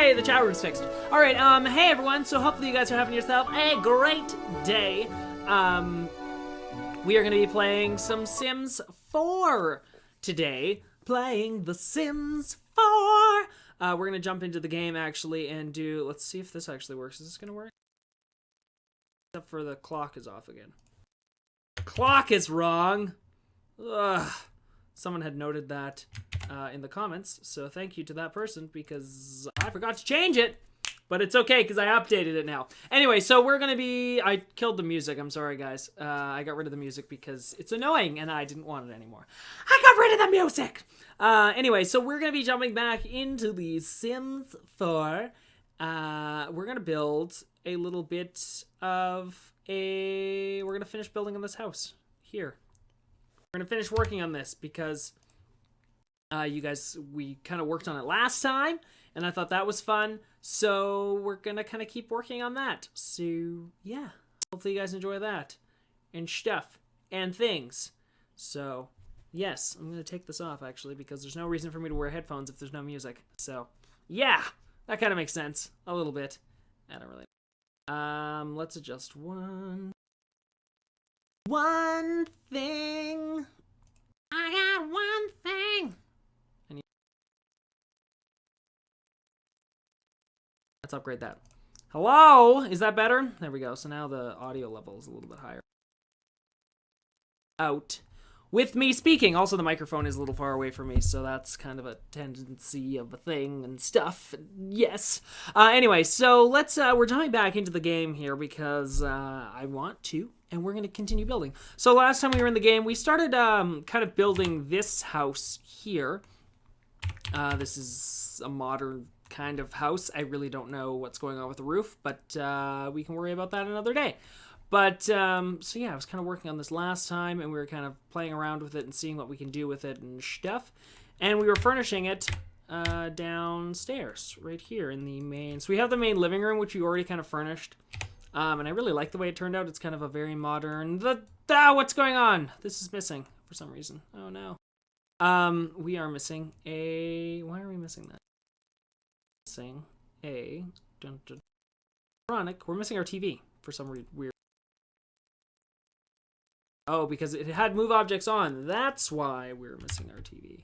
Yay, the chat room's fixed. Alright, hey everyone, so hopefully you guys are having yourself a great day. We are going to be playing some Sims 4 today. Playing The Sims 4! We're going to jump into the game, actually, and do... Let's see if this actually works. Is this going to work? Except for the clock is off again. Clock is wrong! Ugh. Someone had noted that in the comments, so thank you to that person, because I forgot to change it! But it's okay, because I updated it now. Anyway, so we're going to be... I killed the music. I'm sorry, guys. I got rid of the music because it's annoying, and I didn't want it anymore. I got rid of the music! Anyway, so we're going to be jumping back into the Sims 4. We're going to build a little bit of a... We're going to finish building on this house. Here. We're going to finish working on this, because... you guys, we kind of worked on it last time, and I thought that was fun, so we're gonna kind of keep working on that. So, yeah, hopefully you guys enjoy that, and stuff, and things. So, yes, I'm gonna take this off, actually, because there's no reason for me to wear headphones if there's no music. So, yeah, that kind of makes sense, a little bit. I don't really... let's adjust one thing. I got one thing. Let's upgrade that. Hello? Is that better? There we go. So now the audio level is a little bit higher. Out. With me speaking. Also, the microphone is a little far away from me, so that's kind of a tendency of a thing and stuff. Yes. Anyway, so let's, we're jumping back into the game here because I want to, and we're going to continue building. So last time we were in the game, we started kind of building this house here. This is a modern kind of house. I really don't know what's going on with the roof, but we can worry about that another day. But, so yeah, I was kind of working on this last time, and we were kind of playing around with it and seeing what we can do with it and stuff. And we were furnishing it downstairs, right here in the main... So we have the main living room, which we already kind of furnished. And I really like the way it turned out. It's kind of a very modern... what's going on? This is missing for some reason. Oh, no. We are missing a... Why are we missing that? Missing a... Ironic. We're missing our TV for some weird... Oh, because it had move objects on. That's why we're missing our TV.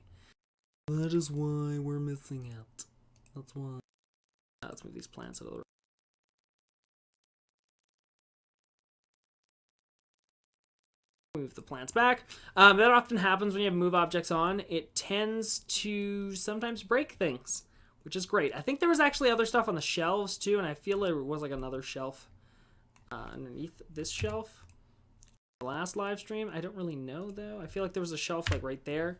That is why we're missing it. That's why. Let's move these plants out of the room. Move the plants back. That often happens when you have move objects on. It tends to sometimes break things, which is great. I think there was actually other stuff on the shelves too, and I feel there was like another shelf underneath this shelf. The last live stream, I don't really know though. I feel like there was a shelf like right there.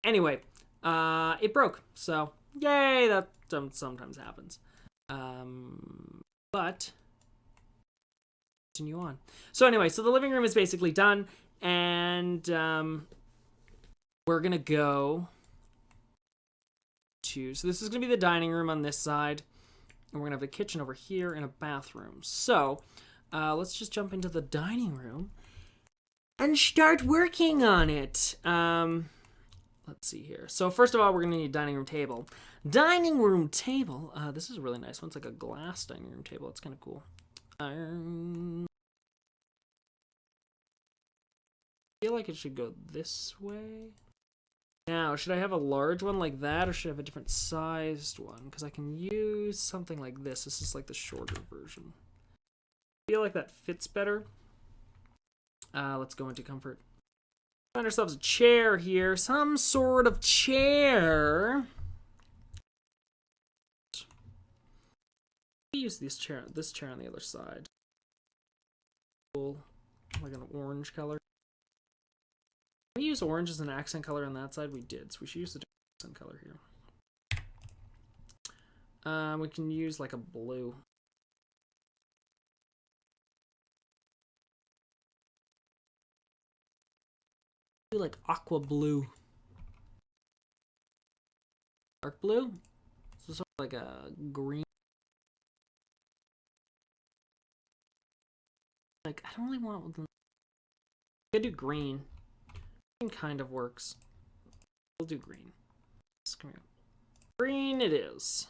Anyway, it broke, so yay, that sometimes happens. But continue on. So anyway, so the living room is basically done, and we're gonna go to... So this is gonna be the dining room on this side, and we're gonna have a kitchen over here and a bathroom. So let's just jump into the dining room and start working on it. Let's see here. So first of all, we're gonna need a dining room table. Dining room table. This is a really nice one. It's like a glass dining room table. It's kind of cool. I feel like it should go this way. Now, should I have a large one like that, or should I have a different sized one? Because I can use something like this. This is like the shorter version. I feel like that fits better. Let's go into comfort. Find ourselves a chair here. Some sort of chair. Use this chair on the other side. Cool. Like an orange color. We use orange as an accent color on that side. We did, so we should use the accent color here. We can use like a blue. Like aqua blue. Dark blue? So sort of like a green. Like, I don't really want... I could do green. Green kind of works. We'll do green. Just come here. Green it is.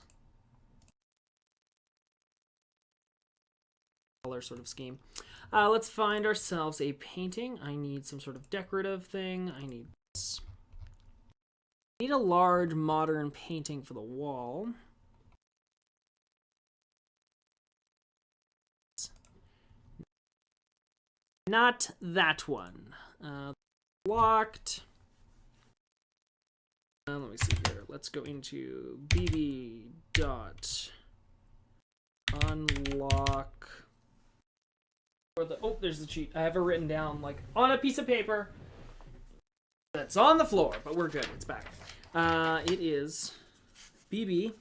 Color sort of scheme. Let's find ourselves a painting. I need some sort of decorative thing. I need this. I need a large modern painting for the wall. Not that one. Locked. Let me see here. Let's go into bb dot unlock. Or the there's the cheat. I have it written down like on a piece of paper. That's on the floor, but we're good. It's back. It is bb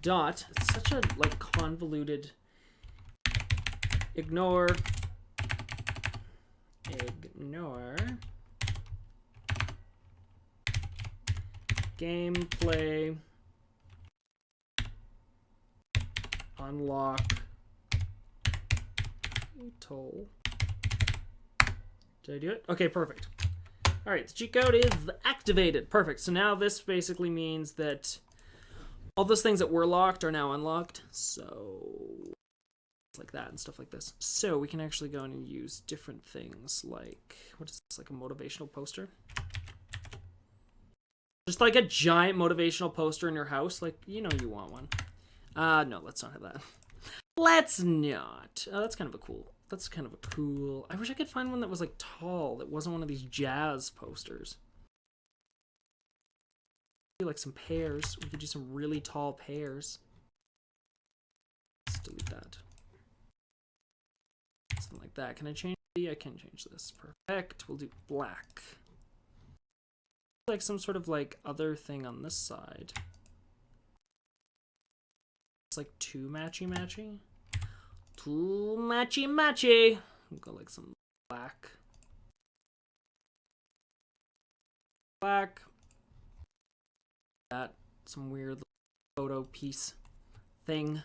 dot. It's such a like convoluted. Ignore gameplay unlock toll. Did I do it? Okay, perfect. All right, the cheat code is activated. Perfect. So now this basically means that all those things that were locked are now unlocked. So like that and stuff like this. So we can actually go in and use different things like, what is this, like a motivational poster? Just like a giant motivational poster in your house, like, you know you want one. No, let's not have that. Let's not. That's kind of a cool, I wish I could find one that was like tall, that wasn't one of these jazz posters. Like some pears, we could do some really tall pears. Let's delete that. Something like that. Can I change? I can change this. Perfect. We'll do black. Like some sort of like other thing on this side. It's like too matchy. Too matchy. We'll go like some black. That some weird photo piece thing.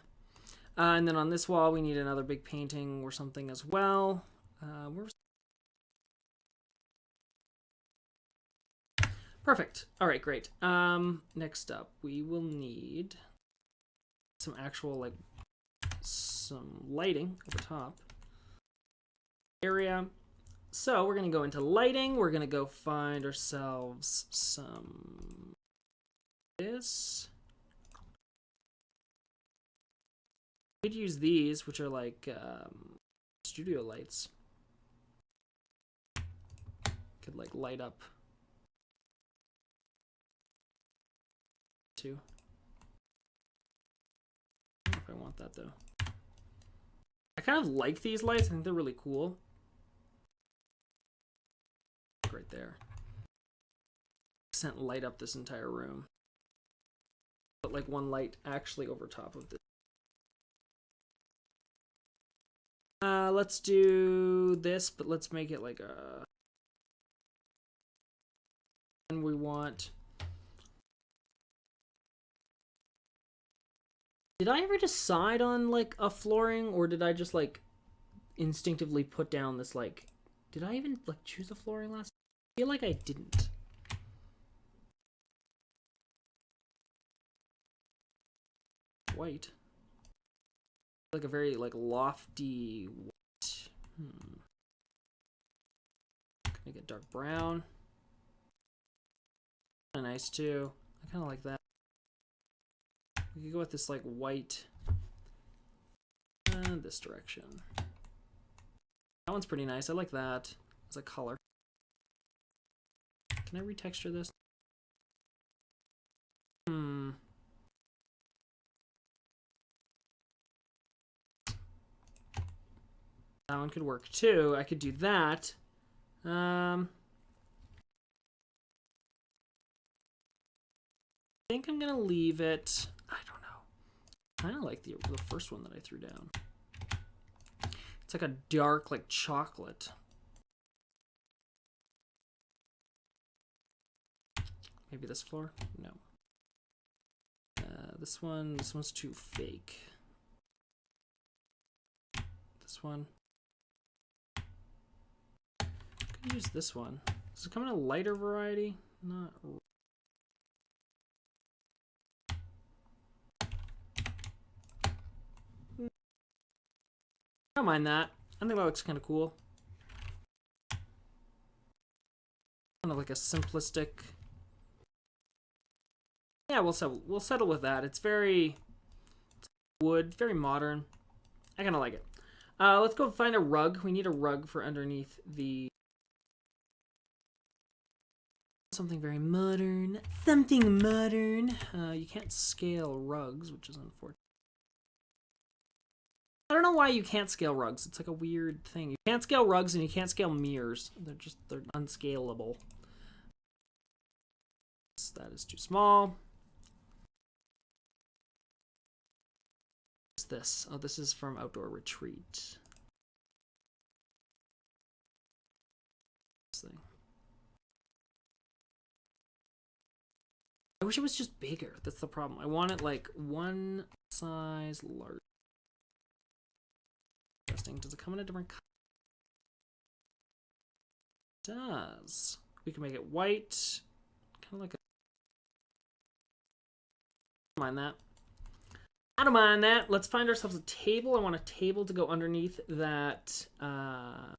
And then on this wall, we need another big painting or something as well. Perfect. All right, great. Next up, we will need some actual, like, some lighting over top. Area. So we're going to go into lighting. We're going to go find ourselves some this. We could use these, which are like studio lights. Could like light up too. I don't know if I want that though. I kind of like these lights. I think they're really cool. Right there. Light up this entire room. But like one light actually over top of this. Let's do this, but let's make it like a. And we want. Did I ever decide on like a flooring, or did I just like instinctively put down this like? Did I even like choose a flooring last? I feel like I didn't. White. Like a very like lofty white. Make it dark brown. Kind of nice too. I kind of like that. We could go with this like white. And this direction. That one's pretty nice. I like that as a color. Can I retexture this? That one could work too. I could do that. I think I'm gonna leave it. I don't know. I kind of like the first one that I threw down. It's like a dark, like chocolate. Maybe this floor? No. This one's too fake. This one. Could use this one. Does it come in a lighter variety? Not. I don't mind that. I think that looks kind of cool. Kind of like a simplistic. Yeah, we'll settle with that. It's very wood, very modern. I kind of like it. Let's go find a rug. We need a rug for underneath the... Something very modern. Something modern. You can't scale rugs, which is unfortunate. I don't know why you can't scale rugs. It's like a weird thing. You can't scale rugs and you can't scale mirrors. They're unscalable. That is too small. What's this? Oh, this is from Outdoor Retreat. This thing. I wish it was just bigger. That's the problem. I want it like one size larger. Interesting. Does it come in a different color? It does. We can make it white. Kind of like a... I don't mind that. I don't mind that. Let's find ourselves a table. I want a table to go underneath that. I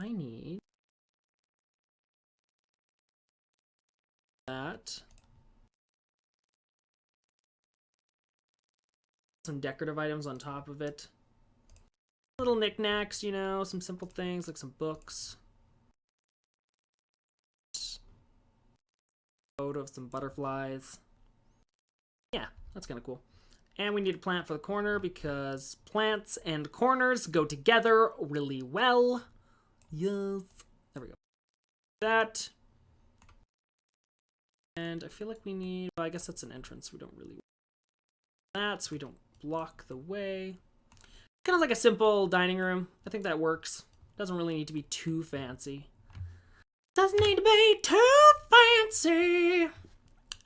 need that. Some decorative items on top of it. Little knickknacks, you know, some simple things like some books. Photo of some butterflies. Yeah, that's kind of cool. And we need a plant for the corner because plants and corners go together really well. Yes. There we go. That. And I feel like we need... Well, I guess that's an entrance. We don't really... That, so we don't block the way. Kind of like a simple dining room. I think that works. Doesn't really need to be too fancy. Doesn't need to be too fancy.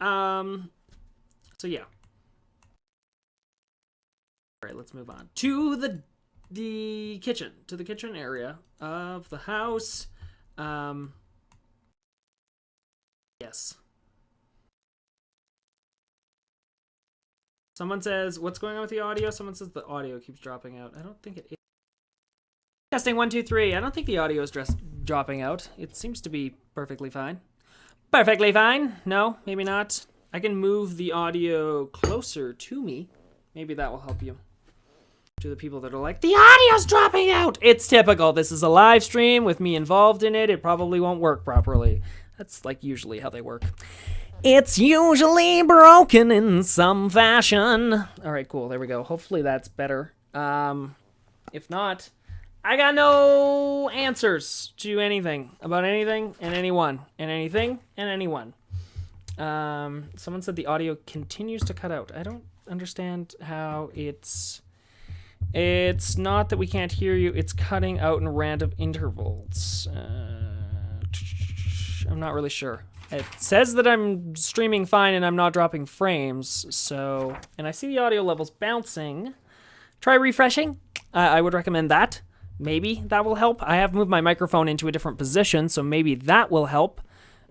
So yeah. All right, let's move on to the kitchen, to the kitchen area of the house. Yes. Someone says, what's going on with the audio? Someone says the audio keeps dropping out. I don't think it is. Testing 1, 2, 3. I don't think the audio is dropping out. It seems to be perfectly fine. Perfectly fine. No, maybe not. I can move the audio closer to me. Maybe that will help you. To the people that are like, the audio's dropping out. It's typical. This is a live stream with me involved in it. It probably won't work properly. That's like usually how they work. It's usually broken in some fashion. All right, cool. There we go. Hopefully that's better. If not, I got no answers to anything about anything and anyone and anything and anyone. Someone said the audio continues to cut out. I don't understand how it's not that we can't hear you. It's cutting out in random intervals. I'm not really sure. It says that I'm streaming fine and I'm not dropping frames, so... And I see the audio levels bouncing. Try refreshing. I would recommend that. Maybe that will help. I have moved my microphone into a different position, so maybe that will help.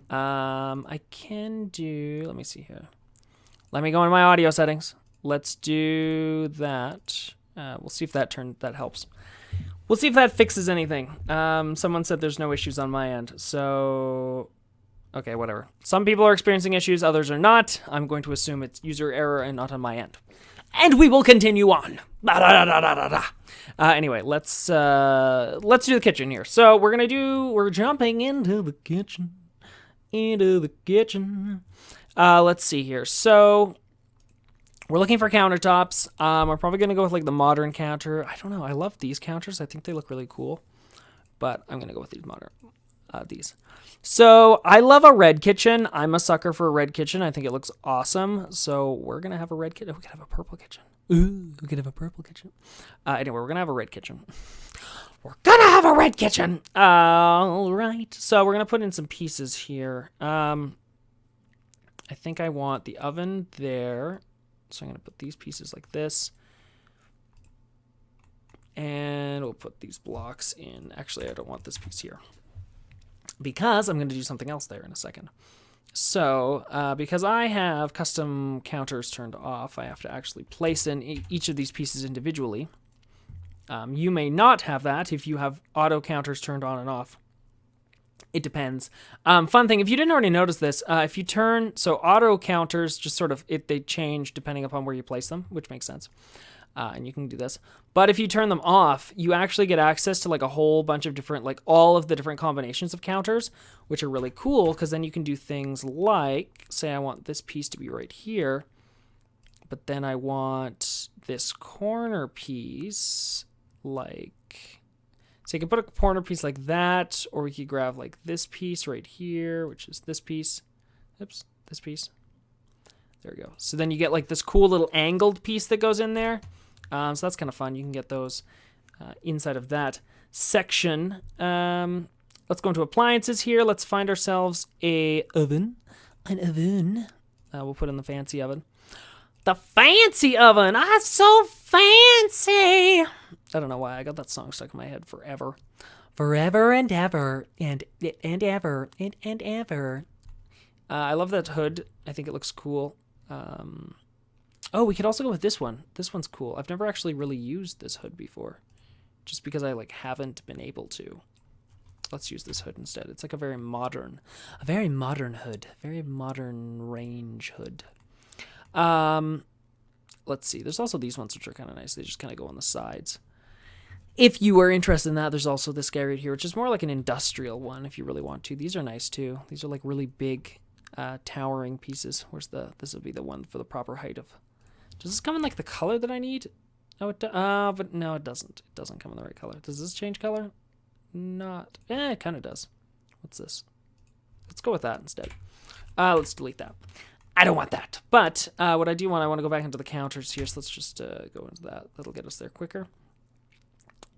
I can do... Let me see here. Let me go into my audio settings. Let's do that. We'll see if that helps. We'll see if that fixes anything. Someone said there's no issues on my end, so... Okay, whatever. Some people are experiencing issues, others are not. I'm going to assume it's user error and not on my end. And we will continue on. Anyway, let's do the kitchen here. So we're jumping into the kitchen. Let's see here. So we're looking for countertops. We're probably going to go with like the modern counter. I don't know. I love these counters. I think they look really cool. But I'm going to go with these modern. These. So I love a red kitchen. I'm a sucker for a red kitchen. I think it looks awesome. So we're going to have a red kitchen. We could have a purple kitchen. Ooh, we could have a purple kitchen. Anyway, we're going to have a red kitchen. We're going to have a red kitchen. All right. So we're going to put in some pieces here. I think I want the oven there. So I'm going to put these pieces like this. And we'll put these blocks in. Actually, I don't want this piece here, because I'm going to do something else there in a second. So, because I have custom counters turned off, I have to actually place in each of these pieces individually. You may not have that if you have auto counters turned on and off. It depends. Fun thing, if you didn't already notice this, if you turn, so auto counters just sort of, they change depending upon where you place them, which makes sense. And you can do this. But if you turn them off, you actually get access to like a whole bunch of different, like all of the different combinations of counters, which are really cool because then you can do things like, say I want this piece to be right here, but then I want this corner piece like, so you can put a corner piece like that, or we could grab like this piece right here, which is this piece. Oops, this piece. There we go. So then you get like this cool little angled piece that goes in there. So that's kind of fun. You can get those inside of that section. Let's go into appliances here. Let's find ourselves an oven. We'll put in the fancy oven. The fancy oven. Ah, so fancy. I don't know why I got that song stuck in my head forever. Forever and ever and ever and ever. I love that hood. I think it looks cool. Oh, we could also go with this one. This one's cool. I've never actually really used this hood before, just because I like haven't been able to. Let's use this hood instead. It's like a very modern hood, very modern range hood. Let's see. There's also these ones which are kind of nice. They just kind of go on the sides. If you are interested in that, there's also this guy right here, which is more like an industrial one if you really want to. These are nice too. These are like really big, towering pieces. This would be the one for the proper height of. Does this come in like the color that I need? Oh, but no, it doesn't. It doesn't come in the right color. Does this change color? Not. It kind of does. What's this? Let's go with that instead. Let's delete that. I don't want that. But what I do want, I want to go back into the counters here. So let's just go into that. That'll get us there quicker.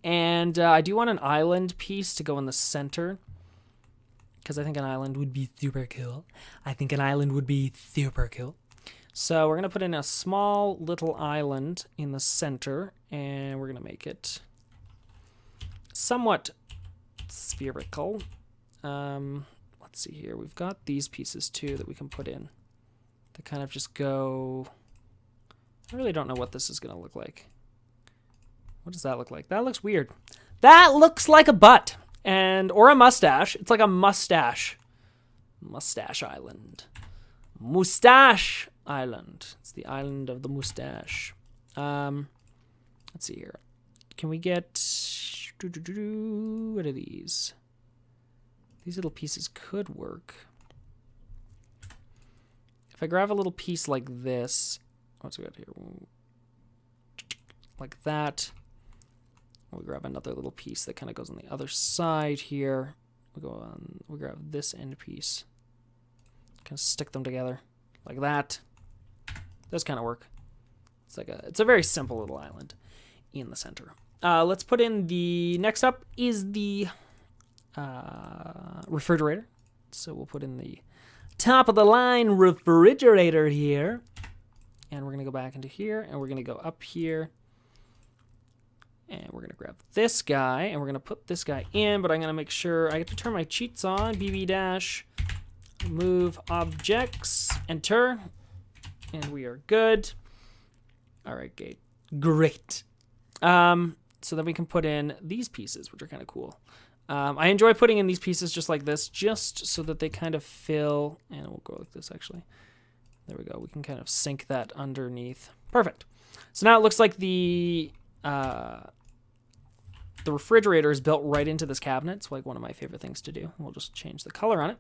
And I do want an island piece to go in the center, because I think an island would be super cool. So we're going to put in a small little island in the center, and we're going to make it somewhat spherical. Let's see here. We've got these pieces too that we can put in. They kind of just go. I really don't know what this is going to look like. What does that look like? That looks weird. That looks like a butt or a mustache. It's like a mustache. Mustache island. Mustache island. It's the island of the mustache. Let's see here. Can we get... What are these? These little pieces could work. If I grab a little piece like this... What's we got here? Like that. We grab another little piece that kind of goes on the other side here. We grab this end piece. Kind of stick them together like that. Those kind of work. It's a very simple little island in the center. Let's put in the next up is the refrigerator. So we'll put in the top of the line refrigerator here, and we're gonna go back into here, and we're gonna go up here. And we're going to grab this guy, and we're going to put this guy in, but I'm going to make sure I get to turn my cheats on. BB- move objects, enter, and we are good. All right, great. So then we can put in these pieces, which are kind of cool. I enjoy putting in these pieces just like this, just so that they kind of fill, and we'll go like this actually. There we go. We can kind of sink that underneath. Perfect. So now it looks like the refrigerator is built right into this cabinet. It's like one of my favorite things to do. We'll just change the color on it.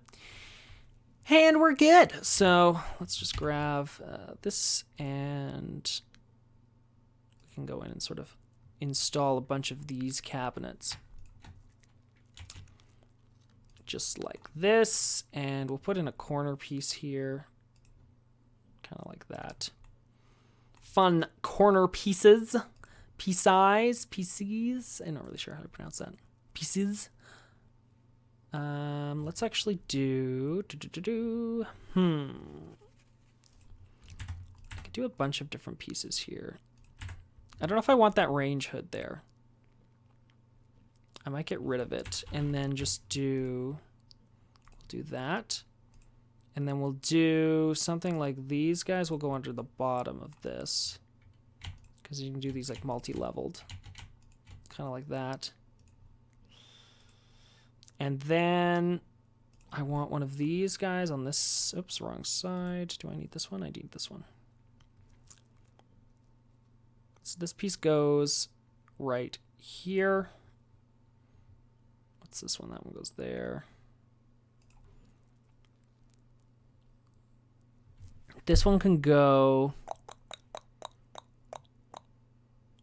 And we're good. So let's just grab this, and we can go in and sort of install a bunch of these cabinets. Just like this. And we'll put in a corner piece here. Kind of like that. Fun corner pieces. PCs. I'm not really sure how to pronounce that. Pieces. Let's actually do. I could do a bunch of different pieces here. I don't know if I want that range hood there. I might get rid of it and then just do that. And then we'll do something like these guys will go under the bottom of this. Because you can do these like multi-leveled. Kind of like that. And then I want one of these guys on this. Oops, wrong side. Do I need this one? I need this one. So this piece goes right here. What's this one? That one goes there. This one can go. I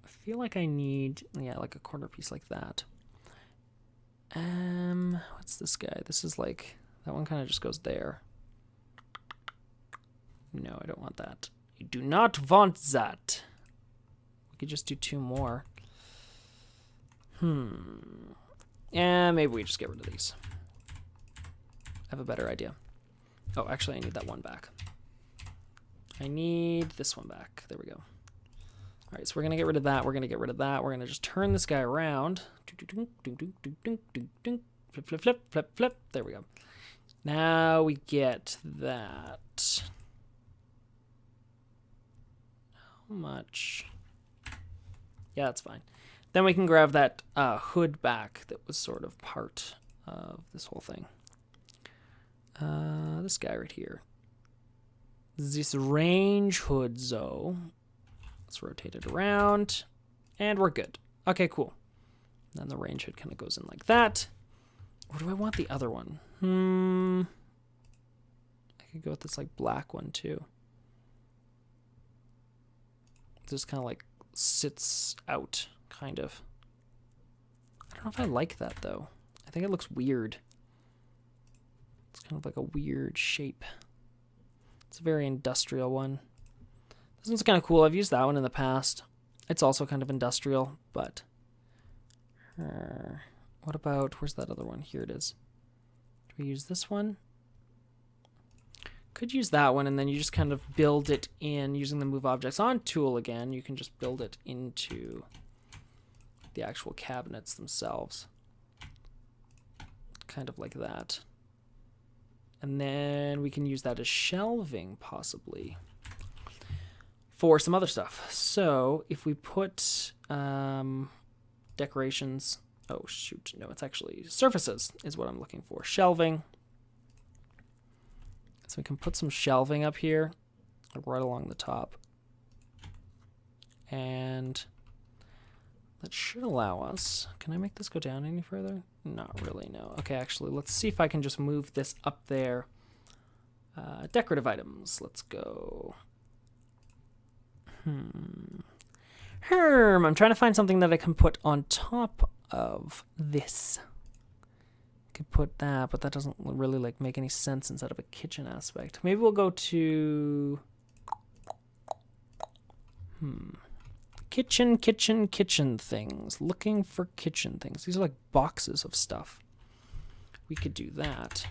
feel like I need, yeah, like a corner piece like that. What's this guy? This is like, that one kind of just goes there. No, I don't want that. You do not want that. We could just do 2 more. Yeah, maybe we just get rid of these. I have a better idea. Oh, actually, I need that one back. I need this one back. There we go. All right, so we're going to get rid of that. We're going to get rid of that. We're going to just turn this guy around. Flip, flip, flip, flip, flip. There we go. Now we get that. How much? Yeah, that's fine. Then we can grab that hood back that was sort of part of this whole thing. This guy right here. This range hood, though. Let's rotate it around. And we're good. Okay, cool. Then the range hood kind of goes in like that. Or do I want the other one? I could go with this like black one too. Just kind of like sits out, kind of. I don't know if I like that though. I think it looks weird. It's kind of like a weird shape. It's a very industrial one. This one's kind of cool. I've used that one in the past. It's also kind of industrial, but what about, where's that other one? Here it is. Do we use this one? Could use that one, and then you just kind of build it in using the Move Objects On tool again. You can just build it into the actual cabinets themselves. Kind of like that. And then we can use that as shelving, possibly, for some other stuff. So if we put decorations, oh shoot, no, it's actually surfaces is what I'm looking for. Shelving. So we can put some shelving up here, like right along the top. And that should allow us, can I make this go down any further? Not really, no. Okay, actually, let's see if I can just move this up there. Decorative items, let's go. I'm trying to find something that I can put on top of this. Could put that, but that doesn't really like make any sense inside of a kitchen aspect. Maybe we'll go to kitchen things. Looking for kitchen things. These are like boxes of stuff. We could do that.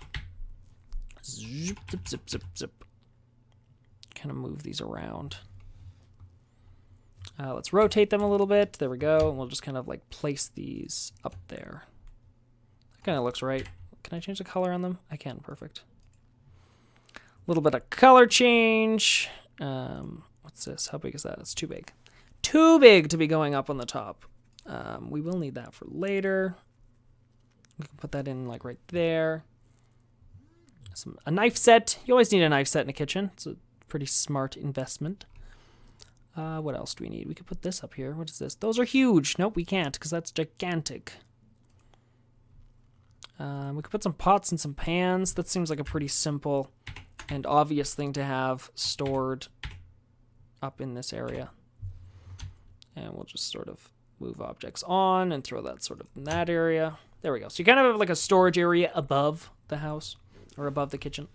Zip, zip, zip, zip, zip. Kind of move these around. Let's rotate them a little bit. There we go. And we'll just kind of like place these up there. That kind of looks right. Can I change the color on them? I can. Perfect. A little bit of color change. What's this? How big is that? It's too big. Too big to be going up on the top. We will need that for later. We can put that in like right there. A knife set. You always need a knife set in a kitchen. It's a pretty smart investment. What else do we need? We could put this up here. What is this? Those are huge. Nope, we can't because that's gigantic. We could put some pots and some pans. That seems like a pretty simple and obvious thing to have stored up in this area. And we'll just sort of move objects on and throw that sort of in that area. There we go. So you kind of have like a storage area above the house or above the kitchen,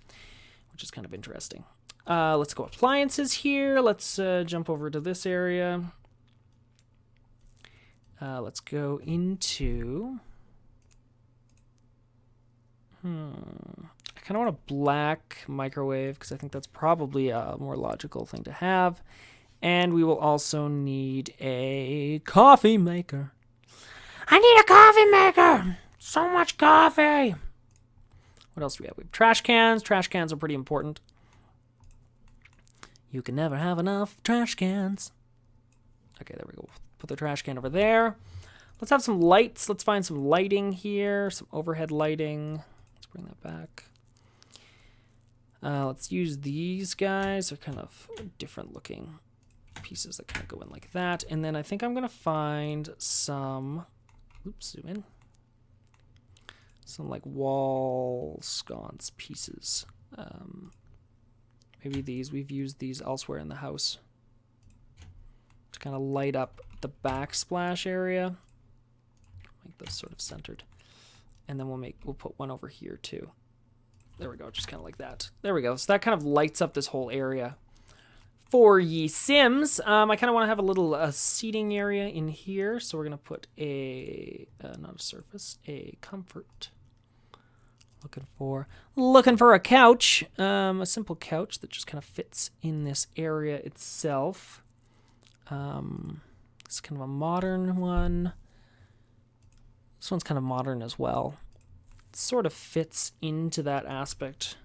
which is kind of interesting. Let's go appliances here. Let's jump over to this area. Let's go into... I kind of want a black microwave because I think that's probably a more logical thing to have. And we will also need a coffee maker. I need a coffee maker! So much coffee! What else do we have? We have trash cans. Trash cans are pretty important. You can never have enough trash cans. Okay, there we go. Put the trash can over there. Let's have some lights. Let's find some lighting here. Some overhead lighting. Let's bring that back. Let's use these guys. They're kind of different looking pieces that kind of go in like that. And then I think I'm going to find some... Oops, zoom in. Some like wall sconce pieces. Maybe these. We've used these elsewhere in the house to kind of light up the backsplash area. Make those sort of centered. And then we'll put one over here too. There we go, just kind of like that. There we go. So that kind of lights up this whole area for ye Sims. I kind of want to have a little seating area in here. So we're going to put not a surface, a comfort. Looking for a couch. A simple couch that just kind of fits in this area itself. It's kind of a modern one. This one's kind of modern as well. It sort of fits into that aspect.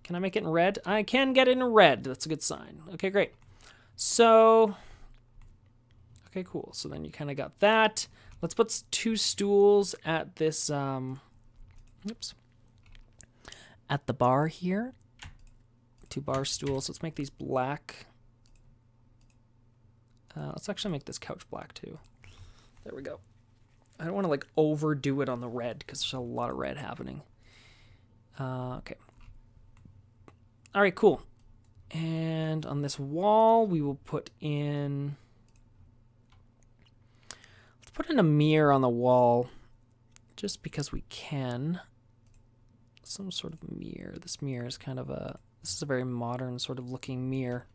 Can I make it in red? I can get it in red. That's a good sign. Okay, great. So, okay, cool. So then you kind of got that. Let's put 2 stools at this, oops. At the bar here. 2 bar stools. Let's make these black. Let's actually make this couch black too. There we go. I don't want to like overdo it on the red because there's a lot of red happening. Okay. All right, cool. And on this wall, we will put in... Let's put in a mirror on the wall just because we can. Some sort of mirror. This mirror is kind of a... This is a very modern sort of looking mirror.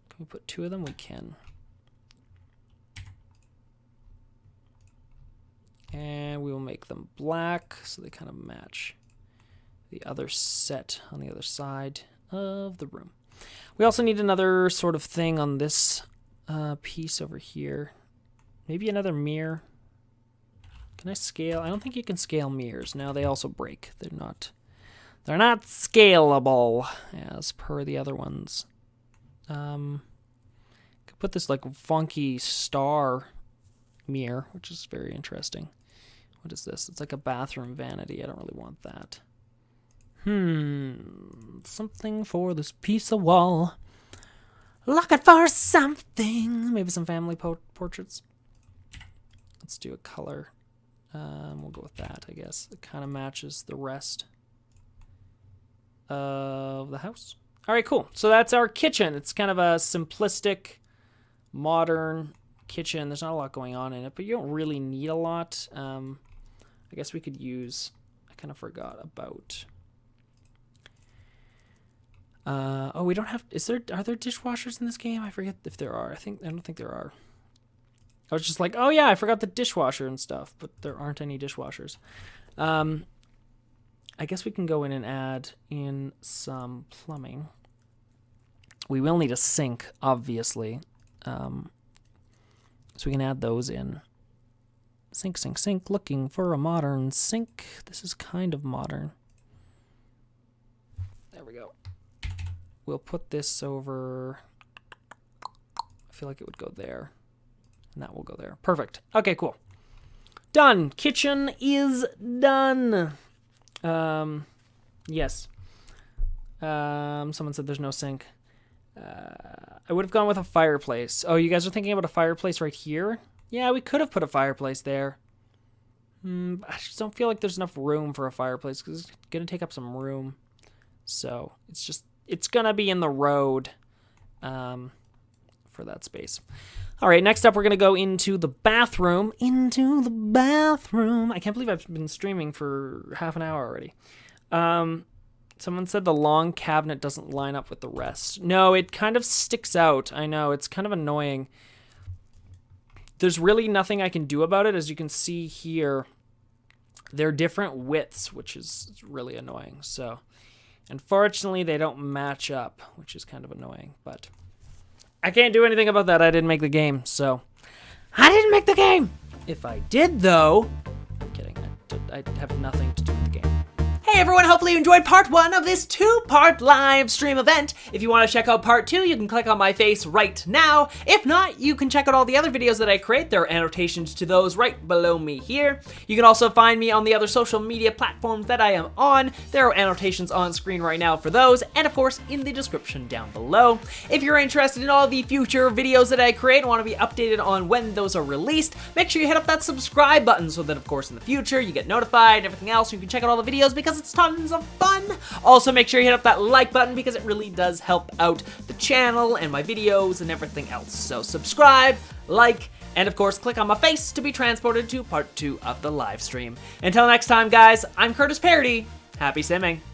Can we put 2 of them? We can. And we will make them black so they kind of match the other set on the other side of the room. We also need another sort of thing on this piece over here. Maybe another mirror. Can I scale? I don't think you can scale mirrors. No, they also break. They're not scalable as per the other ones. Could put this like funky star mirror, which is very interesting. What is this? It's like a bathroom vanity. I don't really want that. Something for this piece of wall. Looking for something. Maybe some family portraits. Let's do a color. We'll go with that, I guess. It kind of matches the rest of the house. All right, cool. So that's our kitchen. It's kind of a simplistic, modern kitchen. There's not a lot going on in it, but you don't really need a lot. I guess we could use... I kind of forgot about... oh, we don't have... Are there dishwashers in this game? I forget if there are. I don't think there are. I was just like, oh yeah, I forgot the dishwasher and stuff, but there aren't any dishwashers. I guess we can go in and add in some plumbing. We will need a sink, obviously. So we can add those in. Sink, sink, sink. Looking for a modern sink. This is kind of modern. There we go. We'll put this over... I feel like it would go there. And that will go there. Perfect. Okay, cool. Done. Kitchen is done. Yes. Someone said there's no sink. I would have gone with a fireplace. Oh, you guys are thinking about a fireplace right here? Yeah, we could have put a fireplace there. I just don't feel like there's enough room for a fireplace because it's going to take up some room. So it's going to be in the road for that space. All right, next up, we're going to go into the bathroom. Into the bathroom. I can't believe I've been streaming for half an hour already. Someone said the long cabinet doesn't line up with the rest. No, it kind of sticks out. I know, it's kind of annoying. There's really nothing I can do about it. As you can see here, they're different widths, which is really annoying. So, unfortunately, they don't match up, which is kind of annoying. But I can't do anything about that. I didn't make the game, so I didn't make the game. If I did, though, I'm kidding. I have nothing to do with the game. Hey everyone, hopefully you enjoyed part 1 of this 2-part live stream event. If you want to check out part 2, you can click on my face right now. If not, you can check out all the other videos that I create. There are annotations to those right below me here. You can also find me on the other social media platforms that I am on. There are annotations on screen right now for those, and of course in the description down below. If you're interested in all the future videos that I create and want to be updated on when those are released, make sure you hit up that subscribe button so that of course in the future you get notified and everything else. You can check out all the videos because it's tons of fun. Also, make sure you hit up that like button because it really does help out the channel and my videos and everything else. So subscribe, like, and of course click on my face to be transported to part 2 of the live stream. Until next time guys, I'm Curtis Parody. Happy simming.